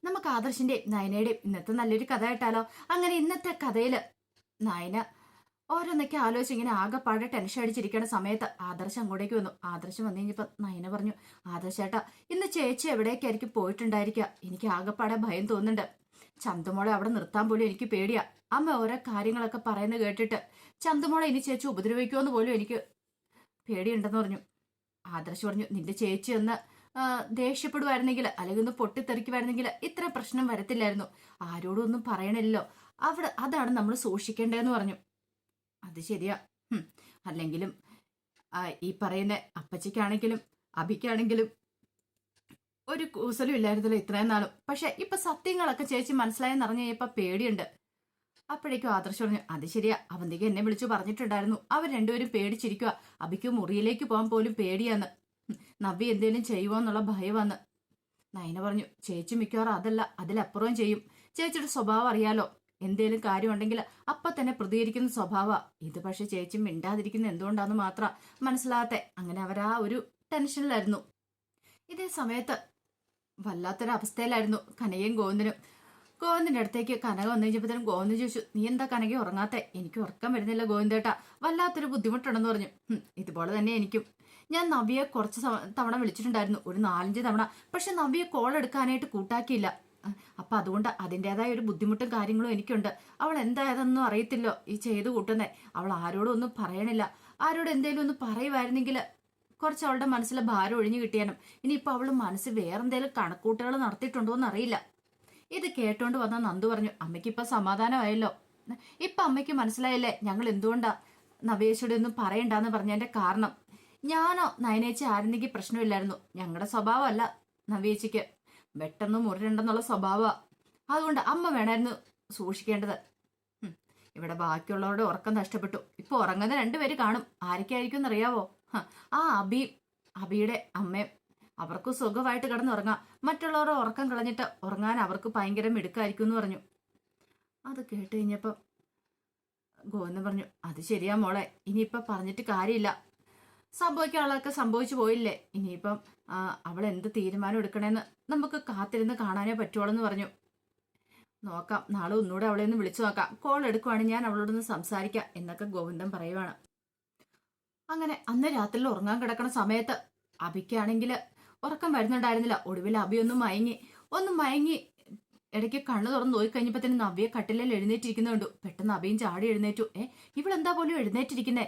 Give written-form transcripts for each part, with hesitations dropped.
നമുക്ക് ആദർശിന്റെയും നയനയുടെയും ഇന്നത്തെ നല്ലൊരു കഥ കേട്ടാലോ? അങ്ങനെ ഇന്നത്തെ കഥയില് നയന ഓരോന്നൊക്കെ ആലോചിച്ച് ഇങ്ങനെ ആകെപ്പാടെ ടെൻഷൻ അടിച്ചിരിക്കുന്ന സമയത്ത് ആദർശ് അങ്ങോട്ടേക്ക് വന്നു. ആദർശം വന്നു കഴിഞ്ഞപ്പോ നയന പറഞ്ഞു, ആദർശേട്ടാ, ഇന്ന് ചേച്ചി എവിടേക്കായിരിക്കും പോയിട്ടുണ്ടായിരിക്കുക? എനിക്ക് ആകെപ്പാടെ ഭയം തോന്നുന്നുണ്ട്. ചന്തുമോളെ അവിടെ നിർത്താൻ പോലും എനിക്ക് പേടിയാ. അമ്മ ഓരോ കാര്യങ്ങളൊക്കെ പറയുന്നത് കേട്ടിട്ട് ചന്തുമോളെ ഇനി ചേച്ചി ഉപദ്രവിക്കുമെന്ന് പോലും എനിക്ക് പേടിയുണ്ടെന്ന് പറഞ്ഞു. ആദർശ് പറഞ്ഞു, നിന്റെ ചേച്ചി ഒന്ന് ദേഷ്യപ്പെടുമായിരുന്നെങ്കിൽ അല്ലെങ്കിൽ ഒന്ന് പൊട്ടിത്തെറിക്കുമായിരുന്നെങ്കിൽ ഇത്ര പ്രശ്നം വരത്തില്ലായിരുന്നു. ആരോടും ഒന്നും പറയണില്ലല്ലോ, അവിടെ അതാണ് നമ്മൾ സൂക്ഷിക്കേണ്ടതെന്ന് പറഞ്ഞു. അത് ശരിയാ. അല്ലെങ്കിലും ഈ പറയുന്ന അപ്പച്ചിക്കാണെങ്കിലും അഭിക്കാണെങ്കിലും ഒരു കൂസലും ഇല്ലായിരുന്നല്ലോ ഇത്രയും നാളും. പക്ഷെ ഇപ്പൊ സത്യങ്ങളൊക്കെ ചേച്ചി മനസ്സിലായെന്ന് അറിഞ്ഞു കഴിഞ്ഞപ്പോ പേടിയുണ്ട്. അപ്പോഴേക്കും ആദർശ് പറഞ്ഞു, അത് ശരിയാ, അവന്തിക എന്നെ വിളിച്ചു പറഞ്ഞിട്ടുണ്ടായിരുന്നു. അവർ രണ്ടുപേരും പേടിച്ചിരിക്കുക. അഭിക്ക് മുറിയിലേക്ക് പോകാൻ പോലും പേടിയാന്ന്. നവ്യ എന്തേലും ചെയ്യുമോ എന്നുള്ള ഭയമാന്ന്. നയന പറഞ്ഞു, ചേച്ചി മിക്കവാറും അതല്ല അതിലപ്പുറവും ചെയ്യും. ചേച്ചിയുടെ സ്വഭാവം അറിയാലോ, എന്തേലും കാര്യമുണ്ടെങ്കിൽ അപ്പൊ തന്നെ പ്രതികരിക്കുന്ന സ്വഭാവ. ഇത് പക്ഷെ ചേച്ചി മിണ്ടാതിരിക്കുന്ന എന്തുകൊണ്ടാന്ന് മാത്രം മനസ്സിലാകത്തെ. അങ്ങനെ അവരാ ഒരു ടെൻഷനിലായിരുന്നു. ഇതേ സമയത്ത് വല്ലാത്തൊരവസ്ഥയിലായിരുന്നു കനകയും ഗോവിന്ദനും. ഗോവിന്ദന്റെ അടുത്തേക്ക് കനക വന്നു കഴിഞ്ഞപ്പോഴത്തേനും ഗോവിന്ദൻ ചോദിച്ചു, നീ എന്താ കനക ഉറങ്ങാത്തെ? എനിക്ക് ഉറക്കം വരുന്നില്ല ഗോവിന്ദേട്ടാ, വല്ലാത്തൊരു ബുദ്ധിമുട്ടുണ്ടെന്ന് പറഞ്ഞു. ഇതുപോലെ തന്നെ എനിക്കും. ഞാൻ നവ്യയെ കുറച്ച് തവണ വിളിച്ചിട്ടുണ്ടായിരുന്നു, ഒരു 4-5 തവണ. പക്ഷെ നവ്യയെ കോൾ എടുക്കാനായിട്ട് കൂട്ടാക്കിയില്ല. അപ്പൊ അതുകൊണ്ട് അതിൻ്റെതായ ഒരു ബുദ്ധിമുട്ടും കാര്യങ്ങളും എനിക്കുണ്ട്. അവൾ എന്തായതെന്നും അറിയത്തില്ലോ ഈ ചെയ്തു കൂട്ടുന്നേ. അവൾ ആരോടും ഒന്നും പറയണില്ല. ആരോട് എന്തേലും ഒന്ന് പറയുമായിരുന്നെങ്കിൽ കുറച്ച് അവളുടെ മനസ്സിലെ ഭാരം ഒഴിഞ്ഞു കിട്ടിയാനും. ഇനിയിപ്പൊ അവള് മനസ്സിൽ വേറെന്തേലും കണക്കൂട്ടുകൾ നടത്തിയിട്ടുണ്ടോ എന്ന് അറിയില്ല. ഇത് കേട്ടോണ്ട് വന്ന നന്ദു പറഞ്ഞു, അമ്മയ്ക്ക് ഇപ്പൊ സമാധാനമായല്ലോ. ഇപ്പൊ അമ്മയ്ക്ക് മനസ്സിലായില്ലേ ഞങ്ങൾ എന്തുകൊണ്ടാ നവേശയുടെ ഒന്നും പറയണ്ടെന്ന് പറഞ്ഞതിന്റെ കാരണം. ഞാനോ നയനേച്ചി ആയിരുന്നെങ്കിൽ പ്രശ്നമില്ലായിരുന്നു. ഞങ്ങളുടെ സ്വഭാവമല്ല നവേച്ചിക്ക് പെട്ടെന്ന് മുറിരണ്ടെന്നുള്ള സ്വഭാവമാണ്. അതുകൊണ്ട് അമ്മ വേണമായിരുന്നു സൂക്ഷിക്കേണ്ടത്. ഇവിടെ ബാക്കിയുള്ളവരുടെ ഉറക്കം നഷ്ടപ്പെട്ടു. ഇപ്പൊ ഉറങ്ങുന്ന 2 പേര് കാണും. ആരൊക്കെയായിരിക്കും എന്നറിയാവോ? ആ അബിയുടെ അമ്മയും. അവർക്ക് സുഖമായിട്ട് കിടന്നുറങ്ങാം. മറ്റുള്ളവരുടെ ഉറക്കം കളഞ്ഞിട്ട് ഉറങ്ങാൻ അവർക്ക് ഭയങ്കര മിടുക്കായിരിക്കും എന്ന് പറഞ്ഞു. അത് കേട്ട് കഴിഞ്ഞപ്പോ ഗോവിന്ദൻ പറഞ്ഞു, അത് ശരിയാ മോളെ, ഇനിയിപ്പൊ പറഞ്ഞിട്ട് കാര്യമില്ല. സംഭവിക്കാനുള്ളതൊക്കെ സംഭവിച്ചു പോയില്ലേ. ഇനിയിപ്പം അവൾ എന്ത് തീരുമാനം എടുക്കണേന്ന് നമുക്ക് കാത്തിരുന്ന് കാണാനേ പറ്റുള്ളൂ എന്ന് പറഞ്ഞു. നോക്കാം, നാളെ ഒന്നുകൂടെ അവളെ ഒന്ന് വിളിച്ചു നോക്കാം. കോൾ എടുക്കുവാണെങ്കിൽ ഞാൻ അവളോടൊന്ന് സംസാരിക്കാം എന്നൊക്കെ ഗോവിന്ദൻ പറയുവാണ്. അങ്ങനെ അന്ന് രാത്രിയിൽ ഉറങ്ങാൻ കിടക്കണ സമയത്ത് അഭിക്കാണെങ്കിൽ ഉറക്കം വരുന്നുണ്ടായിരുന്നില്ല. ഒടുവിൽ അഭി ഒന്ന് മയങ്ങി ഇടയ്ക്ക് കണ്ണു തുറന്ന് നോക്കിക്കഴിഞ്ഞപ്പോ നവ്യെ കട്ടിലിൽ എഴുന്നേറ്റിരിക്കുന്നുണ്ടു. പെട്ടെന്ന് അഭിയും ചാടി എഴുന്നേറ്റു. ഇവളെന്താ പോലും എഴുന്നേറ്റിരിക്കുന്നേ?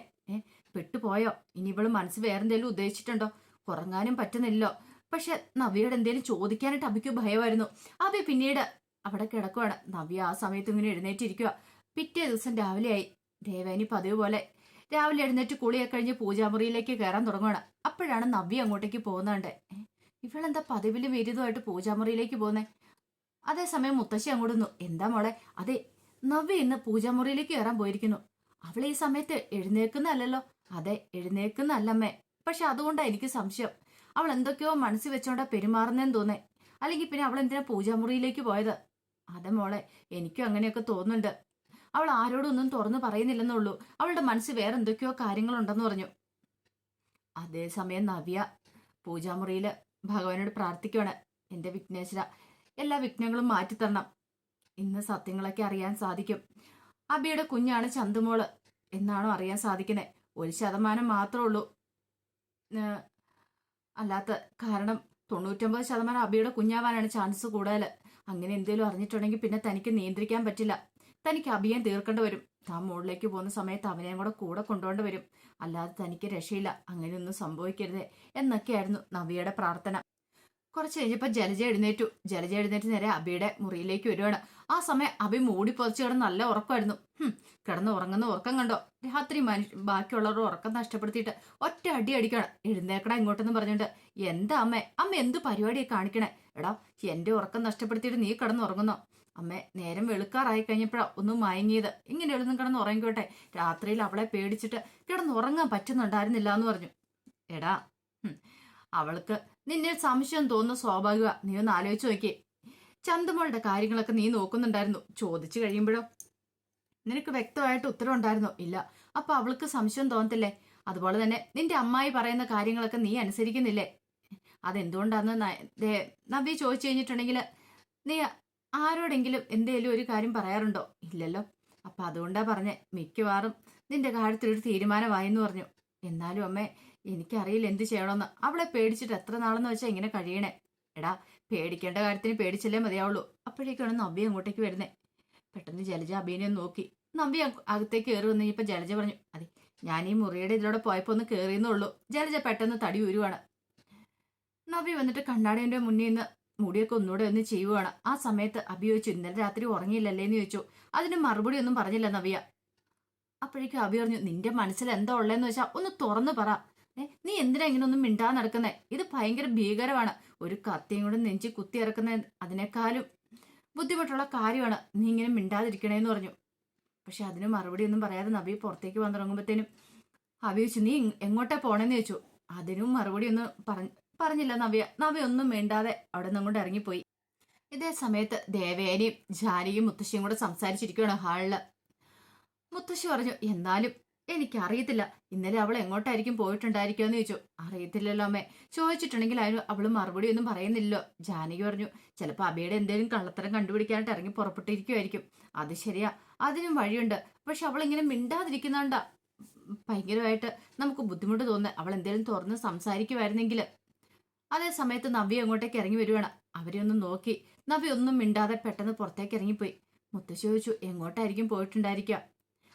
പെട്ടുപോയോ? ഇനി ഇവള് മനസ്സ് വേറെന്തേലും ഉദ്ദേശിച്ചിട്ടുണ്ടോ? ഉറങ്ങാനും പറ്റുന്നില്ലോ. പക്ഷെ നവ്യയോട് എന്തേലും ചോദിക്കാനായിട്ട് അഭിക്ക് ഭയമായിരുന്നു. അഭി പിന്നീട് അവിടെ കിടക്കുവാണ്. നവ്യ ആ സമയത്ത് ഇങ്ങനെ എഴുന്നേറ്റിരിക്കുക. പിറ്റേ ദിവസം രാവിലെയായി. ദേവേനി പതിവ് പോലെ രാവിലെ എഴുന്നേറ്റ് കുളിയൊക്കെ കഴിഞ്ഞ് പൂജാമുറിയിലേക്ക് കയറാൻ തുടങ്ങുകയാണ്. അപ്പോഴാണ് നവ്യ അങ്ങോട്ടേക്ക് പോകുന്നുണ്ട്. ഇവളെന്താ പതിവിലും വിരുദ്ധമായിട്ട് പൂജാമുറിയിലേക്ക് പോകുന്നേ? അതേസമയം മുത്തശ്ശി അങ്ങോട്ടൊന്നു, എന്താ മോളെ? അതെ, നവ്യ ഇന്ന് പൂജാമുറിയിലേക്ക് കയറാൻ പോയിരിക്കുന്നു. അവൾ ഈ സമയത്ത് എഴുന്നേക്കുന്നല്ലോ. അതെ, എഴുന്നേക്കുന്നല്ലമ്മേ. പക്ഷെ അതുകൊണ്ടാ എനിക്ക് സംശയം. അവൾ എന്തൊക്കെയോ മനസ്സിൽ വെച്ചോണ്ടാ പെരുമാറുന്നേന്ന് തോന്നേ. അല്ലെങ്കിൽ പിന്നെ അവൾ എന്തിനാ പൂജാമുറിയിലേക്ക് പോയത്? അതെ മോളെ, എനിക്കും അങ്ങനെയൊക്കെ തോന്നുന്നുണ്ട്. അവൾ ആരോടൊന്നും തുറന്നു പറയുന്നില്ലെന്നുള്ളൂ. അവളുടെ മനസ്സിൽ വേറെ എന്തൊക്കെയോ കാര്യങ്ങളുണ്ടെന്ന് പറഞ്ഞു. അതേസമയം നവ്യ പൂജാമുറിയില് ഭഗവാനോട് പ്രാർത്ഥിക്കുകയാണ്, എന്റെ വിഘ്നേശ്വര, എല്ലാ വിഘ്നങ്ങളും മാറ്റിത്തരണം. ഇന്ന് സത്യങ്ങളൊക്കെ അറിയാൻ സാധിക്കും. അബിയുടെ കുഞ്ഞാണ് ചന്തുമോള് എന്നാണോ അറിയാൻ സാധിക്കുന്നത്. 1% മാത്രമേ ഉള്ളൂ അല്ലാത്ത. കാരണം 99% അബിയുടെ കുഞ്ഞാവാനാണ് ചാൻസ് കൂടുതൽ. അങ്ങനെ എന്തേലും അറിഞ്ഞിട്ടുണ്ടെങ്കിൽ പിന്നെ തനിക്ക് നിയന്ത്രിക്കാൻ പറ്റില്ല. തനിക്ക് അഭിയം തീർക്കേണ്ടി വരും. താൻ മുകളിലേക്ക് പോകുന്ന സമയത്ത് അവനെയും കൂടെ കൊണ്ടുപോകേണ്ടി വരും. അല്ലാതെ തനിക്ക് രക്ഷയില്ല. അങ്ങനെയൊന്നും സംഭവിക്കരുതേ എന്നൊക്കെയായിരുന്നു നവ്യയുടെ പ്രാർത്ഥന. കുറച്ച് കഴിഞ്ഞപ്പോൾ ജലജ എഴുന്നേറ്റ് നേരെ അബിയുടെ മുറിയിലേക്ക് വരുവാണ്. ആ സമയം അബി മൂടി പൊതിച്ച് കിടന്ന് നല്ല ഉറക്കമായിരുന്നു. കിടന്ന് ഉറങ്ങുന്ന ഉറക്കം കണ്ടോ? രാത്രി ബാക്കിയുള്ളവരുടെ ഉറക്കം നഷ്ടപ്പെടുത്തിയിട്ട് ഒറ്റ അടി അടിക്കണം. എഴുന്നേക്കടാ ഇങ്ങോട്ടെന്ന് പറഞ്ഞിട്ട്. എന്താ അമ്മ എന്ത് പരിപാടിയെ കാണിക്കണേ? എടാ, എന്റെ ഉറക്കം നഷ്ടപ്പെടുത്തിയിട്ട് നീ കിടന്ന് ഉറങ്ങുന്നോ? അമ്മേ, നേരം വെളുക്കാറായി കഴിഞ്ഞപ്പോഴാ ഒന്ന് മയങ്ങിയത്. ഇങ്ങനെയൊന്നും കിടന്ന് ഉറങ്ങിക്കോട്ടെ. രാത്രിയിൽ അവളെ പേടിച്ചിട്ട് കിടന്ന് ഉറങ്ങാൻ പറ്റുന്നുണ്ടായിരുന്നില്ല എന്ന് പറഞ്ഞു. എടാ, അവൾക്ക് നിന്നെ സംശയം തോന്നുന്ന സ്വാഭാവിക. നീ ഒന്ന് ആലോചിച്ച് നോക്കിയേ. ചന്തുമോളുടെ കാര്യങ്ങളൊക്കെ നീ നോക്കുന്നുണ്ടായിരുന്നു. ചോദിച്ചു കഴിയുമ്പോഴോ നിനക്ക് വ്യക്തമായിട്ട് ഉത്തരം ഉണ്ടായിരുന്നോ? ഇല്ല. അപ്പൊ അവൾക്ക് സംശയം തോന്നത്തില്ലേ? അതുപോലെ തന്നെ നിന്റെ അമ്മായി പറയുന്ന കാര്യങ്ങളൊക്കെ നീ അനുസരിക്കുന്നില്ലേ? അതെന്തുകൊണ്ടാന്ന് നവ്യ ചോദിച്ചു കഴിഞ്ഞിട്ടുണ്ടെങ്കിൽ നീ ആരോടെങ്കിലും എന്തേലും ഒരു കാര്യം പറയാറുണ്ടോ? ഇല്ലല്ലോ. അപ്പൊ അതുകൊണ്ടാ പറഞ്ഞേ, മിക്കവാറും നിന്റെ കാര്യത്തിലൊരു തീരുമാനമായെന്ന് പറഞ്ഞു. എന്നാലും അമ്മേ, എനിക്കറിയില്ല എന്ത് ചെയ്യണമെന്ന്. അവളെ പേടിച്ചിട്ട് എത്ര നാളെന്ന് വെച്ചാൽ ഇങ്ങനെ കഴിയണേ. എടാ, പേടിക്കേണ്ട കാര്യത്തിന് പേടിച്ചല്ലേ മതിയാവുള്ളൂ. അപ്പോഴേക്കാണ് നവ്യ അങ്ങോട്ടേക്ക് വരുന്നേ. പെട്ടെന്ന് ജലജ അഭിനെ നോക്കി. നവ്യ അകത്തേക്ക് കയറി വന്നു കഴിഞ്ഞപ്പോ ജലജ പറഞ്ഞു, അതെ, ഞാൻ ഈ മുറിയുടെ ഇതിലൂടെ പോയപ്പോ ഒന്ന് കയറിയെന്നുള്ളൂ. ജലജ പെട്ടെന്ന് തടി ഉരുവാണ്. നവ്യ വന്നിട്ട് കണ്ണാടിന്റെ മുന്നിൽ നിന്ന് മുടിയൊക്കെ ഒന്നുകൂടെ ഒന്ന് ചെയ്യുവാണ്. ആ സമയത്ത് അഭി ചോദിച്ചു, ഇന്നലെ രാത്രി ഉറങ്ങിയില്ലല്ലേന്ന് ചോദിച്ചു. അതിന് മറുപടി ഒന്നും പറഞ്ഞില്ല നവ്യ. അപ്പോഴേക്കും അഭി പറഞ്ഞു, നിന്റെ മനസ്സിൽ എന്താ ഉള്ളതെന്ന് വെച്ചാൽ ഒന്ന് തുറന്നു പറ. നീ എന്തിനാ ഇങ്ങനെ ഒന്നും മിണ്ടാ നടക്കുന്നേ? ഇത് ഭയങ്കര ഭീകരമാണ്. ഒരു കത്തിയും കൂടെ നെഞ്ചി കുത്തി ഇറക്കുന്ന അതിനേക്കാളും ബുദ്ധിമുട്ടുള്ള കാര്യമാണ് നീ ഇങ്ങനെ മിണ്ടാതിരിക്കണേന്ന് പറഞ്ഞു. പക്ഷെ അതിന് മറുപടി ഒന്നും പറയാതെ നബി പുറത്തേക്ക് വന്നിറങ്ങുമ്പോഴത്തേനും അഭി ചോദിച്ചു, നീ എങ്ങോട്ടാ പോണേന്ന് ചോദിച്ചു. അതിനും മറുപടി ഒന്നും പറഞ്ഞില്ല നവ്യ. നവ്യ ഒന്നും മിണ്ടാതെ അവിടെ നിന്നും കൊണ്ട് ഇറങ്ങിപ്പോയി. ഇതേ സമയത്ത് ദേവേനയും ജാനകിയും മുത്തശ്ശിയും കൂടെ സംസാരിച്ചിരിക്കുകയാണ് ഹാളില്. മുത്തശ്ശി പറഞ്ഞു, എന്നാലും എനിക്കറിയത്തില്ല, ഇന്നലെ അവൾ എങ്ങോട്ടായിരിക്കും പോയിട്ടുണ്ടായിരിക്കുമെന്ന് ചോദിച്ചു. അറിയത്തില്ലല്ലോ അമ്മേ. ചോദിച്ചിട്ടുണ്ടെങ്കിൽ അവള് മറുപടി ഒന്നും പറയുന്നില്ലല്ലോ. ജാനകി പറഞ്ഞു, ചിലപ്പോൾ അബിയുടെ എന്തെങ്കിലും കള്ളത്തരം കണ്ടുപിടിക്കാനായിട്ട് ഇറങ്ങി പുറപ്പെട്ടിരിക്കുമായിരിക്കും. അത് ശരിയാ, അതിനും വഴിയുണ്ട്. പക്ഷെ അവൾ ഇങ്ങനെ മിണ്ടാതിരിക്കുന്നാണ്ടാ ഭയങ്കരമായിട്ട് നമുക്ക് ബുദ്ധിമുട്ട് തോന്നുന്നത്. അവൾ എന്തെങ്കിലും തുറന്ന് സംസാരിക്കുമായിരുന്നെങ്കിൽ. അതേ സമയത്ത് നവ്യ അങ്ങോട്ടേക്ക് ഇറങ്ങി വരുവാണ്. അവരെ ഒന്ന് നോക്കി നവ്യ ഒന്നും മിണ്ടാതെ പെട്ടെന്ന് പുറത്തേക്ക് ഇറങ്ങിപ്പോയി. മുത്തശ്ശി ചോദിച്ചു, എങ്ങോട്ടായിരിക്കും പോയിട്ടുണ്ടായിരിക്കുക?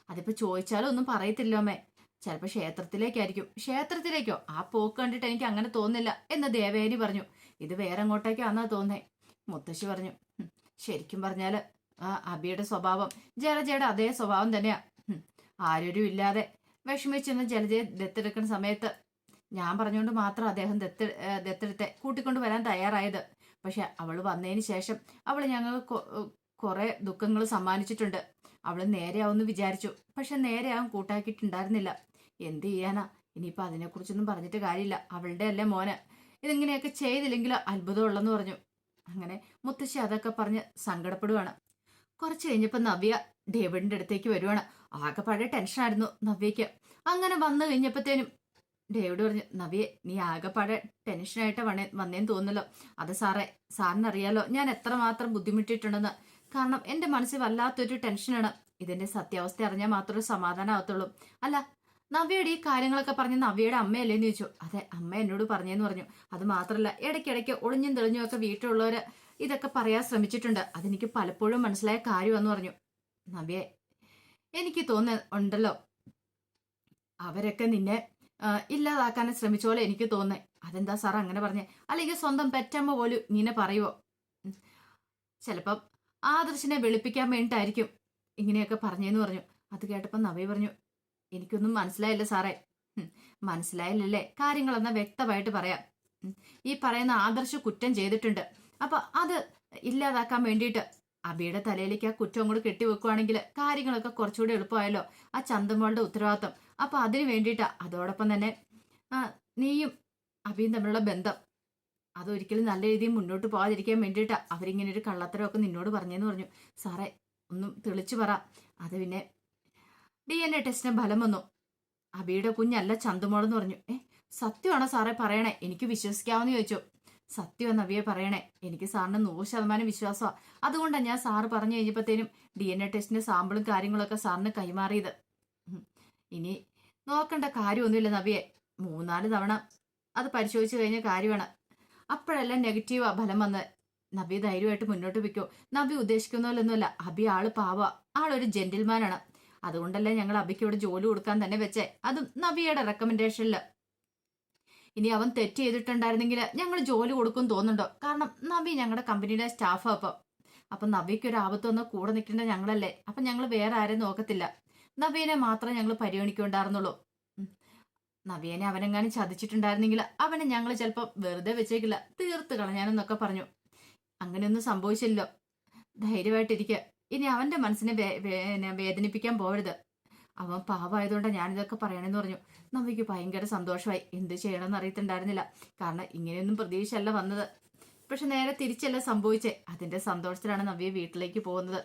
അതിപ്പോ ചോദിച്ചാലും ഒന്നും പറയത്തില്ലോ അമ്മേ. ചിലപ്പോ ക്ഷേത്രത്തിലേക്കായിരിക്കും. ക്ഷേത്രത്തിലേക്കോ? ആ പോക്ക് കണ്ടിട്ട് എനിക്ക് അങ്ങനെ തോന്നുന്നില്ല എന്ന് ദേവേനി പറഞ്ഞു. ഇത് വേറെ എങ്ങോട്ടേക്കാന്നാ തോന്നേ. മുത്തശ്ശി പറഞ്ഞു, ശരിക്കും പറഞ്ഞാല് അബിയുടെ സ്വഭാവം ജലജയുടെ അതേ സ്വഭാവം തന്നെയാ. ആരും ഇല്ലാതെ വിഷമിച്ചെന്ന് ജലജയെ ദത്തെടുക്കുന്ന സമയത്ത് ഞാൻ പറഞ്ഞുകൊണ്ട് മാത്രം അദ്ദേഹം ദത്തെടുത്തെ കൂട്ടിക്കൊണ്ട് വരാൻ തയ്യാറായത്. പക്ഷെ അവള് വന്നതിന് ശേഷം അവള് ഞങ്ങൾക്ക് കുറെ ദുഃഖങ്ങൾ സമ്മാനിച്ചിട്ടുണ്ട്. അവള് നേരെയാവുമെന്ന് വിചാരിച്ചു. പക്ഷെ നേരെയാവും കൂട്ടാക്കിയിട്ടുണ്ടായിരുന്നില്ല. എന്ത് ചെയ്യാനാ? ഇനിയിപ്പോൾ അതിനെക്കുറിച്ചൊന്നും പറഞ്ഞിട്ട് കാര്യമില്ല. അവളുടെ അല്ലേ മോന്. ഇതിങ്ങനെയൊക്കെ ചെയ്തില്ലെങ്കിൽ അത്ഭുതമുള്ളെന്ന് പറഞ്ഞു. അങ്ങനെ മുത്തശ്ശി അതൊക്കെ പറഞ്ഞ് സങ്കടപ്പെടുവാണ്. കുറച്ച് കഴിഞ്ഞപ്പോൾ നവ്യ ഡേവിഡിന്റെ അടുത്തേക്ക് വരുവാണ്. ആകെപ്പാടെ ടെൻഷനായിരുന്നു നവ്യയ്ക്ക്. അങ്ങനെ വന്നു കഴിഞ്ഞപ്പോഴത്തേനും ഡേവിഡ് പറഞ്ഞു, നവ്യെ, നീ ആകെപ്പാടെ ടെൻഷനായിട്ട് വന്നേന്ന് തോന്നുന്നല്ലോ. അത് സാറേ, സാറിനറിയാലോ ഞാൻ എത്രമാത്രം ബുദ്ധിമുട്ടിയിട്ടുണ്ടെന്ന്. കാരണം എൻ്റെ മനസ്സിൽ വല്ലാത്തൊരു ടെൻഷനാണ്. ഇതിന്റെ സത്യാവസ്ഥ അറിഞ്ഞാൽ മാത്രമേ സമാധാനമാകത്തുള്ളൂ. അല്ല, നവ്യയുടെ ഈ കാര്യങ്ങളൊക്കെ പറഞ്ഞ് നവ്യയുടെ അമ്മയല്ലേന്ന് ചോദിച്ചു. അതെ, അമ്മ എന്നോട് പറഞ്ഞെന്ന് പറഞ്ഞു. അത് മാത്രമല്ല, ഇടയ്ക്കിടയ്ക്ക് ഒളിഞ്ഞും തെളിഞ്ഞും ഒക്കെ വീട്ടിലുള്ളവര് ഇതൊക്കെ പറയാൻ ശ്രമിച്ചിട്ടുണ്ട്. അതെനിക്ക് പലപ്പോഴും മനസ്സിലായ കാര്യമെന്ന് പറഞ്ഞു. നവ്യെ, എനിക്ക് തോന്നുന്നുണ്ടല്ലോ അവരൊക്കെ നിന്നെ ഇല്ലാതാക്കാൻ ശ്രമിച്ച പോലെ എനിക്ക് തോന്നേ. അതെന്താ സാർ അങ്ങനെ പറഞ്ഞേ? അല്ലെങ്കിൽ സ്വന്തം പെറ്റമ്മ പോലും ഇങ്ങനെ പറയുവോ? ചിലപ്പം ആദർശിനെ വെളുപ്പിക്കാൻ വേണ്ടിയിട്ടായിരിക്കും ഇങ്ങനെയൊക്കെ പറഞ്ഞേന്ന് പറഞ്ഞു. അത് കേട്ടപ്പോൾ നവ്യ പറഞ്ഞു, എനിക്കൊന്നും മനസ്സിലായില്ല സാറേ. മനസ്സിലായില്ലല്ലേ? കാര്യങ്ങളെന്നാ വ്യക്തമായിട്ട് പറയാം. ഈ പറയുന്ന ആദർശ് കുറ്റം ചെയ്തിട്ടുണ്ട്. അപ്പൊ അത് ഇല്ലാതാക്കാൻ വേണ്ടിയിട്ട് അബിയുടെ തലയിലേക്ക് ആ കുറ്റം കൂടെ കെട്ടിവെക്കുവാണെങ്കിൽ കാര്യങ്ങളൊക്കെ കുറച്ചുകൂടി എളുപ്പമായല്ലോ. ആ ചന്തമോളുടെ ഉത്തരവാദിത്വം. അപ്പൊ അതിനു വേണ്ടിയിട്ടാ. അതോടൊപ്പം തന്നെ നീയും അബിയും തമ്മിലുള്ള ബന്ധം അതൊരിക്കലും നല്ല രീതിയിൽ മുന്നോട്ട് പോകാതിരിക്കാൻ വേണ്ടിയിട്ടാ അവരിങ്ങനെ ഒരു കള്ളത്തരമൊക്കെ നിന്നോട് പറഞ്ഞെന്ന് പറഞ്ഞു. സാറേ, ഒന്നും തെളിച്ചു പറ. അത് പിന്നെ DNA ടെസ്റ്റിന് ഫലം വന്നു. അബിയുടെ കുഞ്ഞല്ല ചന്തുമോളെന്ന് പറഞ്ഞു. സത്യമാണോ സാറേ പറയണേ? എനിക്ക് വിശ്വസിക്കാമെന്ന് ചോദിച്ചു. സത്യം നവ്യെ പറയണേ. എനിക്ക് സാറിന് 100% വിശ്വാസമാണ്. അതുകൊണ്ടാണ് ഞാൻ സാറ് പറഞ്ഞു കഴിഞ്ഞപ്പോഴത്തേനും DNA ടെസ്റ്റിന്റെ സാമ്പിളും കാര്യങ്ങളൊക്കെ സാറിന് കൈമാറിയത്. ഇനി നോക്കേണ്ട കാര്യമൊന്നുമില്ല നവ്യെ. 3-4 തവണ അത് പരിശോധിച്ചു കഴിഞ്ഞ കാര്യമാണ്. അപ്പോഴെല്ലാം നെഗറ്റീവാ ഫലം വന്ന്. നബി ധൈര്യമായിട്ട് മുന്നോട്ട് വെക്കോ. നബി ഉദ്ദേശിക്കുന്നതിലൊന്നുമല്ല. അബി ആള് പാവ, ആളൊരു ജെന്റിൽമാനാണ്. അതുകൊണ്ടല്ലേ ഞങ്ങൾ അബിക്ക് ഇവിടെ ജോലി കൊടുക്കാൻ തന്നെ വെച്ചേ. അതും നബിയുടെ റെക്കമെൻഡേഷനില്. ഇനി അവൻ തെറ്റ് ചെയ്തിട്ടുണ്ടായിരുന്നെങ്കിൽ ഞങ്ങൾ ജോലി കൊടുക്കും തോന്നുന്നുണ്ടോ? കാരണം നബി ഞങ്ങളുടെ കമ്പനിയുടെ സ്റ്റാഫാ. അപ്പൊ നബിക്ക് ഒരു ആപത്ത് വന്ന് കൂടെ നിൽക്കേണ്ട ഞങ്ങളല്ലേ. അപ്പൊ ഞങ്ങൾ വേറെ ആരെയും നോക്കത്തില്ല. നബീനെ മാത്രമേ ഞങ്ങൾ പരിഗണിക്കുണ്ടായിരുന്നുള്ളൂ. നവ്യേനെ അവനെങ്ങാനും ചതിച്ചിട്ടുണ്ടായിരുന്നെങ്കിൽ അവനെ ഞങ്ങൾ ചിലപ്പോൾ വെറുതെ വെച്ചേക്കില്ല, തീർത്ത് കളഞ്ഞാനെന്നൊക്കെ പറഞ്ഞു. അങ്ങനെയൊന്നും സംഭവിച്ചില്ലോ. ധൈര്യമായിട്ടിരിക്കുക. ഇനി അവന്റെ മനസ്സിനെ വേദനിപ്പിക്കാൻ പോരുത്. അവൻ പാവമായതുകൊണ്ടാണ് ഞാനിതൊക്കെ പറയണമെന്ന് പറഞ്ഞു. നവ്യക്ക് ഭയങ്കര സന്തോഷമായി. എന്ത് ചെയ്യണമെന്ന് അറിയത്തുണ്ടായിരുന്നില്ല. കാരണം ഇങ്ങനെയൊന്നും പ്രതീക്ഷയല്ല വന്നത്. പക്ഷെ നേരെ തിരിച്ചല്ല സംഭവിച്ചേ. അതിന്റെ സന്തോഷത്തിലാണ് നവ്യ വീട്ടിലേക്ക് പോകുന്നത്.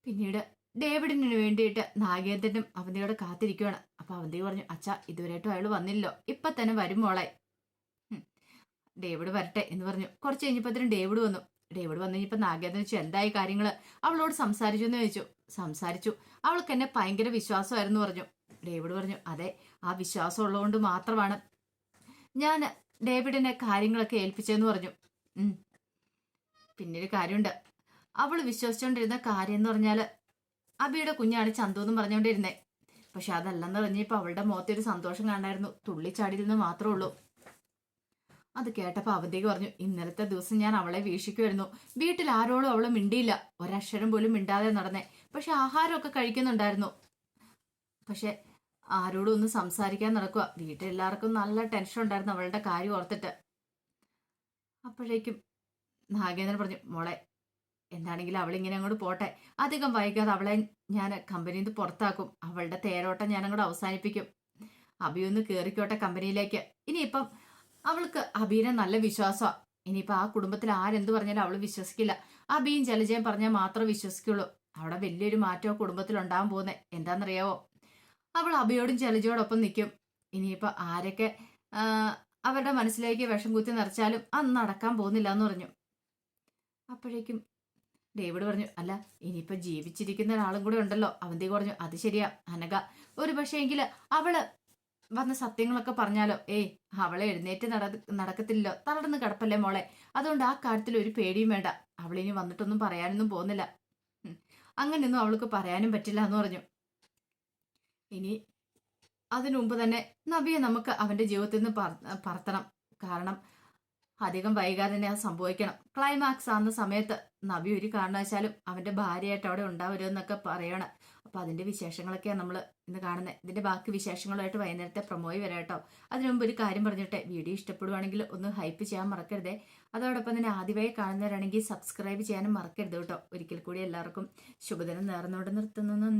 പിന്നീട് ഡേവിഡിന് വേണ്ടിയിട്ട് നാഗേന്ദ്രനും അവന്തിയോടെ കാത്തിരിക്കുകയാണ്. അപ്പൊ അവന്തി പറഞ്ഞു, അച്ഛാ, ഇതുവരെയായിട്ടും അയാൾ വന്നില്ലോ. ഇപ്പൊ തന്നെ വരും മോളെ. ഡേവിഡ് വരട്ടെ എന്ന് പറഞ്ഞു. കുറച്ച് കഴിഞ്ഞപ്പോഴത്തേനും ഡേവിഡ് വന്നു. ഡേവിഡ് വന്നു കഴിഞ്ഞപ്പോൾ നാഗേന്ദ്രൻ ചോദിച്ചു എന്തായി കാര്യങ്ങള്, അവളോട് സംസാരിച്ചു എന്ന് ചോദിച്ചു. സംസാരിച്ചു, അവൾക്ക് എന്നെ ഭയങ്കര വിശ്വാസമായിരുന്നു പറഞ്ഞു. ഡേവിഡ് പറഞ്ഞു അതെ, ആ വിശ്വാസം ഉള്ളതുകൊണ്ട് മാത്രമാണ് ഞാൻ ഡേവിഡിനെ കാര്യങ്ങളൊക്കെ ഏൽപ്പിച്ചതെന്ന് പറഞ്ഞു. പിന്നൊരു കാര്യമുണ്ട്, അവൾ വിശ്വസിച്ചുകൊണ്ടിരുന്ന കാര്യം എന്ന് പറഞ്ഞാൽ അബിയുടെ കുഞ്ഞാണ് ചന്തു എന്ന് പറഞ്ഞുകൊണ്ടിരുന്നേ. പക്ഷെ അതല്ലെന്ന് പറഞ്ഞപ്പോൾ അവളുടെ മുഖത്തൊരു സന്തോഷം കാണായിരുന്നു, തുള്ളിച്ചാടിയിൽ നിന്ന് മാത്രമേ ഉള്ളൂ. അത് കേട്ടപ്പോൾ അവധിക്ക് പറഞ്ഞു ഇന്നലത്തെ ദിവസം ഞാൻ അവളെ വീക്ഷിക്കുമായിരുന്നു. വീട്ടിൽ ആരോടും അവള് മിണ്ടിയില്ല, ഒരക്ഷരം പോലും മിണ്ടാതെ നടന്നേ. പക്ഷെ ആഹാരമൊക്കെ കഴിക്കുന്നുണ്ടായിരുന്നു. പക്ഷെ ആരോടും ഒന്ന് സംസാരിക്കാൻ നടക്കുക. വീട്ടിലെല്ലാവർക്കും നല്ല ടെൻഷൻ ഉണ്ടായിരുന്നു അവളുടെ കാര്യം ഓർത്തിട്ട്. അപ്പോഴേക്കും നാഗേന്ദ്രൻ പറഞ്ഞു മോളെ, എന്താണെങ്കിലും അവളിങ്ങനെ അങ്ങോട്ട് പോട്ടെ, അധികം വൈകാതെ അവളെ ഞാൻ കമ്പനിയിൽ നിന്ന് പുറത്താക്കും. അവളുടെ തേരോട്ടം ഞാൻ അങ്ങോട്ട് അവസാനിപ്പിക്കും. അബിയൊന്ന് കയറിക്കോട്ടെ കമ്പനിയിലേക്ക്. ഇനിയിപ്പം അവൾക്ക് അബീനെ നല്ല വിശ്വാസമാണ്. ഇനിയിപ്പോൾ ആ കുടുംബത്തിൽ ആരെന്ത് പറഞ്ഞാലും അവൾ വിശ്വസിക്കില്ല. അബിയും ജലജയും പറഞ്ഞാൽ മാത്രമേ വിശ്വസിക്കുള്ളൂ. അവിടെ വലിയൊരു മാറ്റം കുടുംബത്തിൽ ഉണ്ടാകാൻ പോകുന്നത് എന്താണെന്നറിയാവോ? അവൾ അബിയോടും ജലജയോടൊപ്പം നിൽക്കും. ഇനിയിപ്പോൾ ആരൊക്കെ അവരുടെ മനസ്സിലേക്ക് വിഷം കുത്തി നിറച്ചാലും അത് നടക്കാൻ പോകുന്നില്ല എന്ന് പറഞ്ഞു. അപ്പോഴേക്കും ഡേവിഡ് പറഞ്ഞു അല്ല, ഇനിയിപ്പോൾ ജീവിച്ചിരിക്കുന്ന ഒരാളും കൂടെ ഉണ്ടല്ലോ. അവന്തി പറഞ്ഞു അത് ശരിയാ അനഘ, ഒരു പക്ഷേ എങ്കിൽ അവള് വന്ന സത്യങ്ങളൊക്കെ പറഞ്ഞാലോ? അവളെ എഴുന്നേറ്റ് നടക്കത്തില്ലല്ലോ, തളർന്ന് കിടപ്പല്ലേ മോളെ. അതുകൊണ്ട് ആ കാര്യത്തിൽ ഒരു പേടിയും വേണ്ട. അവളിനി വന്നിട്ടൊന്നും പറയാനൊന്നും പോകുന്നില്ല. അങ്ങനെയൊന്നും അവൾക്ക് പറയാനും പറ്റില്ല എന്ന് പറഞ്ഞു. ഇനി അതിനു മുമ്പ് തന്നെ നബിയെ നമുക്ക് അവന്റെ ജീവിതത്തിൽ നിന്ന് പറത്തണം. കാരണം അധികം വൈകാതെ തന്നെ അത് സംഭവിക്കണം. ക്ലൈമാക്സ് ആകുന്ന സമയത്ത് നബി ഒരു കാരണവശാലും അവന്റെ ഭാര്യയായിട്ട് അവിടെ ഉണ്ടാവരുമെന്നൊക്കെ പറയണം. അപ്പൊ അതിന്റെ വിശേഷങ്ങളൊക്കെയാണ് നമ്മൾ ഇന്ന് കാണുന്നത്. ഇതിന്റെ ബാക്കി വിശേഷങ്ങളുമായിട്ട് വൈകുന്നേരത്തെ പ്രൊമോയി വരാം കേട്ടോ. അതിനു മുമ്പ് ഒരു കാര്യം പറഞ്ഞിട്ടെ, വീഡിയോ ഇഷ്ടപ്പെടുവാണെങ്കിൽ ഒന്ന് ഹൈപ്പ് ചെയ്യാൻ മറക്കരുതേ. അതോടൊപ്പം തന്നെ ആദ്യമായി കാണുന്നവരാണെങ്കിൽ സബ്സ്ക്രൈബ് ചെയ്യാനും മറക്കരുത് കേട്ടോ. ഒരിക്കൽ കൂടി എല്ലാവർക്കും ശുഭദിനം നേർന്നുകൊണ്ട് നിർത്തുന്നു.